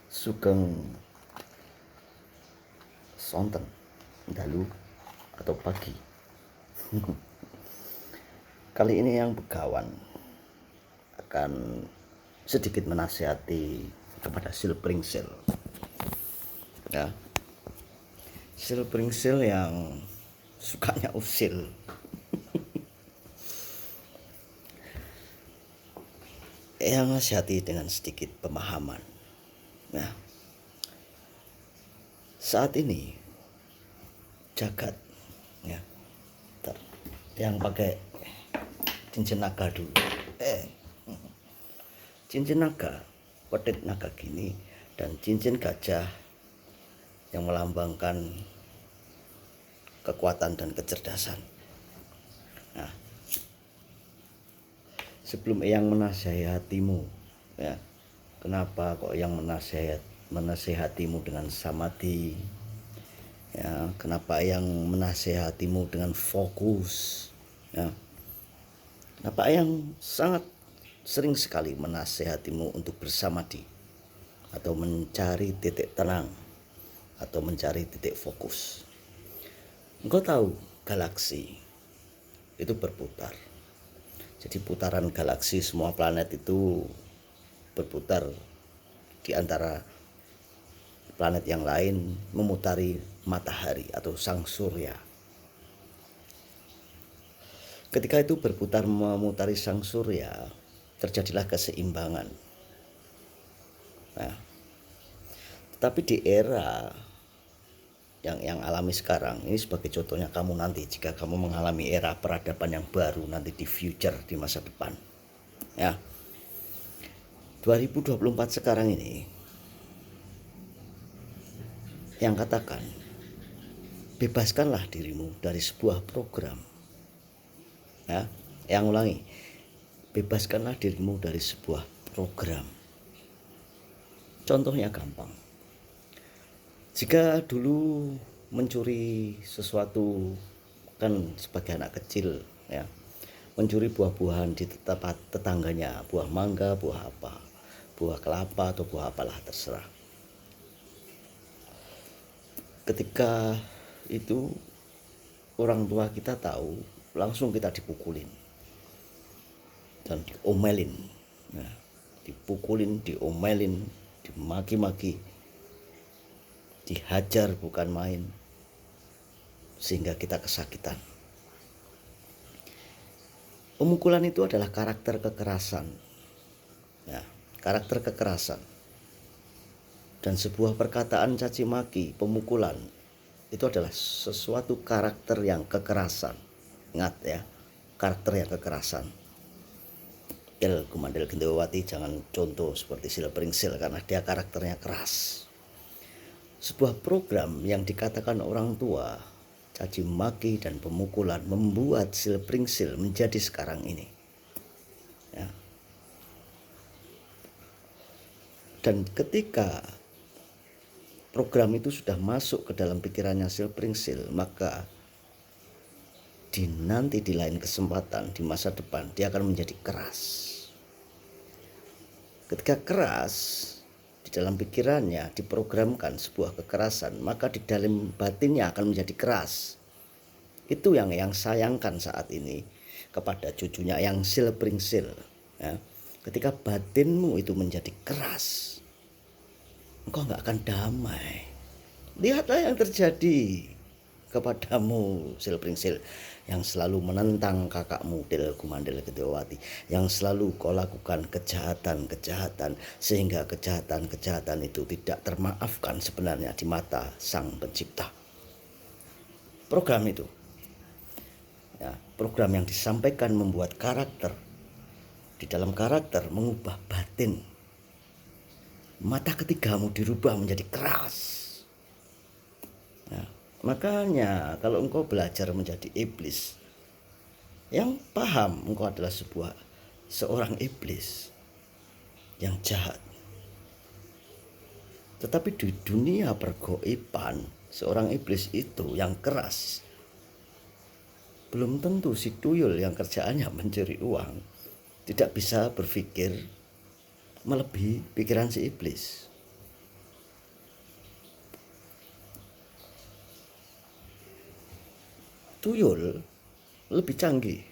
Sugeng sonten dalu atau pagi. Kali ini yang begawan akan sedikit menasihati kepada silpringsil. Ya, silpringsil yang sukanya usil. Yang nasihati dengan sedikit pemahaman. Nah, saat ini jagat, ya, yang pakai cincin naga dulu. Cincin naga, pedit naga gini, dan cincin gajah yang melambangkan kekuatan dan kecerdasan. Nah, sebelum Eyang menasehatimu, ya, kenapa kok Eyang menasehatimu dengan samadhi? Ya, kenapa Eyang menasehatimu dengan fokus? Ya, kenapa Eyang sangat sering sekali menasehatimu untuk bersamadhi atau mencari titik tenang atau mencari titik fokus? Engkau tahu galaksi itu berputar. Jadi putaran galaksi, semua planet itu berputar di antara planet yang lain memutari matahari atau sang surya. Ketika itu berputar memutari sang surya, terjadilah keseimbangan. Nah, tetapi di era yang alami sekarang ini, sebagai contohnya kamu nanti jika kamu mengalami era peradaban yang baru nanti di future, di masa depan, ya, 2024 sekarang ini yang katakan bebaskanlah dirimu dari sebuah program, ya, yang ulangi, bebaskanlah dirimu dari sebuah program. Contohnya gampang. Jika dulu mencuri sesuatu kan sebagai anak kecil, ya, mencuri buah-buahan di tempat tetangganya, buah mangga, buah apa, buah kelapa atau buah apalah terserah. Ketika itu orang tua kita tahu, langsung kita dipukulin dan diomelin, nah, dipukulin, diomelin, dimaki-maki, dihajar bukan main, sehingga kita kesakitan. Pemukulan itu adalah karakter kekerasan, ya, karakter kekerasan. Dan sebuah perkataan caci maki, pemukulan, itu adalah sesuatu karakter yang kekerasan. Ingat ya, karakter yang kekerasan. Kumandel Gendawati jangan contoh seperti silpringsil karena dia karakternya keras. Sebuah program yang dikatakan orang tua, caci maki dan pemukulan, membuat silpringsil menjadi sekarang ini, ya. Dan ketika program itu sudah masuk ke dalam pikirannya silpringsil, maka nanti di lain kesempatan di masa depan dia akan menjadi keras. Ketika keras, di dalam pikirannya diprogramkan sebuah kekerasan, maka di dalam batinnya akan menjadi keras. Itu yang sayangkan saat ini kepada cucunya yang silpringsil, ya. Ketika batinmu itu menjadi keras, engkau gak akan damai. Lihatlah yang terjadi kepadamu silpringsil, yang selalu menentang kakakmu Kumandel Gendawati, yang selalu kau lakukan kejahatan-kejahatan sehingga kejahatan-kejahatan itu tidak termaafkan sebenarnya di mata Sang Pencipta. Program itu, ya, program yang disampaikan membuat karakter, di dalam karakter mengubah batin. Mata ketigamu dirubah menjadi keras, ya. Makanya kalau engkau belajar menjadi iblis, yang paham engkau adalah seorang iblis yang jahat. Tetapi di dunia pergoiban, seorang iblis itu yang keras, belum tentu si tuyul yang kerjaannya mencuri uang tidak bisa berpikir melebihi pikiran si iblis. Tuyul lebih canggih,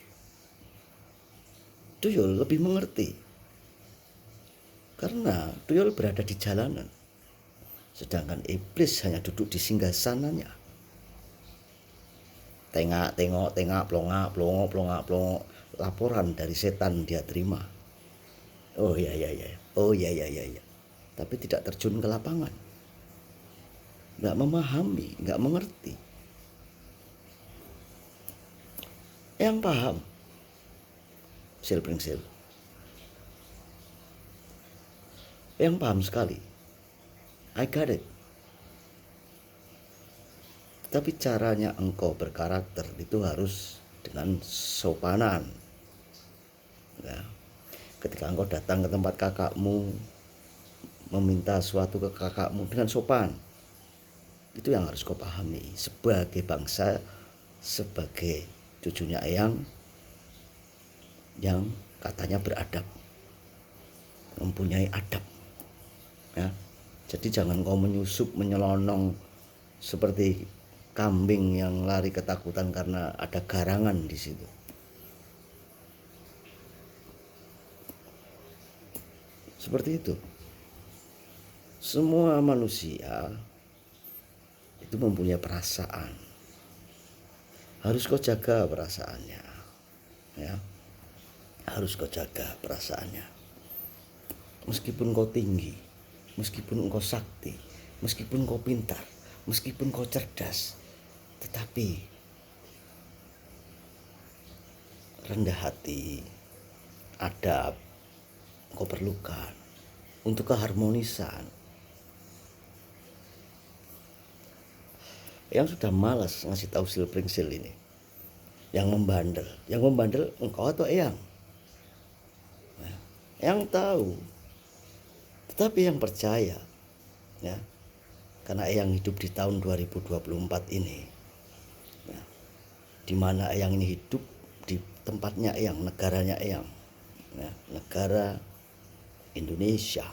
tuyul lebih mengerti, karena tuyul berada di jalanan, sedangkan iblis hanya duduk di singgasananya. Tengok, plongak, plongok, laporan dari setan dia terima. Oh ya, oh ya, tapi tidak terjun ke lapangan, nggak memahami, nggak mengerti. Yang paham sil, yang paham sekali, I got it. Tapi caranya engkau berkarakter itu harus dengan sopanan. Ya. Ketika engkau datang ke tempat kakakmu, meminta sesuatu ke kakakmu dengan sopan, itu yang harus kau pahami sebagai bangsa, sebagai cucunya Eyang yang katanya beradab, mempunyai adab. Ya. Jadi jangan kau menyusup, menyelonong seperti kambing yang lari ketakutan karena ada garangan di situ. Seperti itu. Semua manusia itu mempunyai perasaan. Harus kau jaga perasaannya. Ya. Harus kau jaga perasaannya. Meskipun kau tinggi, meskipun kau sakti, meskipun kau pintar, meskipun kau cerdas, tetapi rendah hati, adab kau perlukan untuk keharmonisan. Yang sudah malas ngasih tahu sil ini, yang membandel engkau atau Eyang? Nah, yang tahu, tetapi yang percaya, ya, karena Eyang hidup di tahun 2024 ini, ya, di mana Eyang ini hidup di tempatnya Eyang, negaranya Eyang, ya, negara Indonesia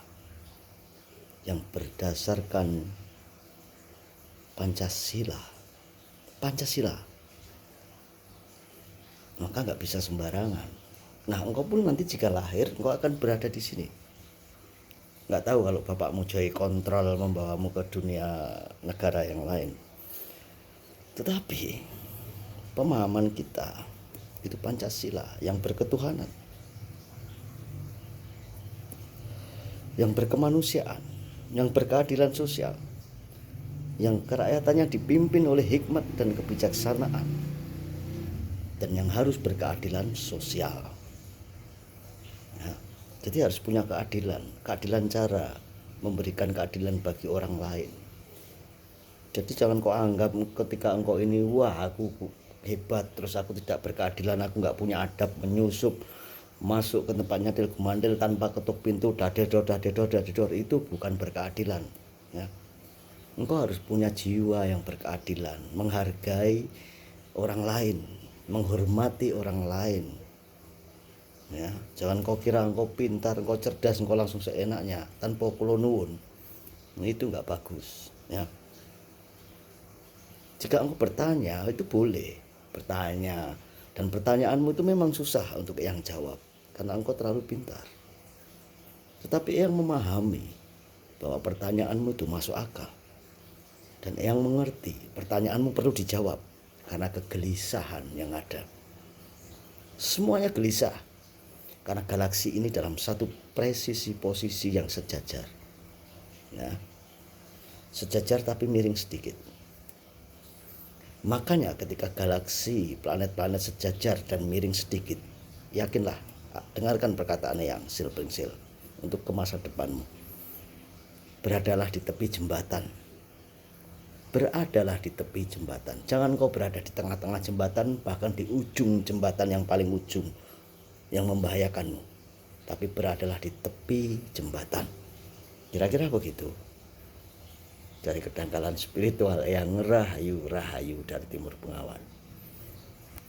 yang berdasarkan Pancasila, maka nggak bisa sembarangan. Nah, engkau pun nanti jika lahir, engkau akan berada di sini. Nggak tahu kalau bapakmu jai kontrol membawamu ke dunia negara yang lain. Tetapi pemahaman kita itu Pancasila yang berketuhanan, yang berkemanusiaan, yang berkeadilan sosial, yang kerakyatannya dipimpin oleh hikmat dan kebijaksanaan, dan yang harus berkeadilan sosial. Ya, jadi harus punya keadilan cara memberikan keadilan bagi orang lain. Jadi jangan kau anggap ketika engkau ini, wah aku hebat, terus aku tidak berkeadilan, aku nggak punya adab, menyusup masuk ke tempatnya gumandel tanpa ketuk pintu, dadedor, itu bukan berkeadilan. Ya. Engkau harus punya jiwa yang berkeadilan, menghargai orang lain, menghormati orang lain. Ya, jangan kau kira engkau pintar, engkau cerdas, engkau langsung seenaknya tanpa kulo nuwun. Itu nggak bagus. Ya. Jika engkau bertanya, itu boleh bertanya, dan pertanyaanmu itu memang susah untuk yang jawab karena engkau terlalu pintar. Tetapi yang memahami bahwa pertanyaanmu itu masuk akal. Dan yang mengerti pertanyaanmu perlu dijawab karena kegelisahan yang ada. Semuanya gelisah karena galaksi ini dalam satu presisi posisi yang sejajar. Ya. Sejajar tapi miring sedikit. Makanya ketika galaksi, planet-planet sejajar dan miring sedikit, yakinlah, dengarkan perkataan yang sil untuk ke masa depanmu. Beradalah di tepi jembatan. Beradalah di tepi jembatan. Jangan kau berada di tengah-tengah jembatan, bahkan di ujung jembatan yang paling ujung yang membahayakanmu. Tapi beradalah di tepi jembatan. Kira-kira begitu. Dari kedangkalan spiritual yang rahayu dari Timur Bengawan.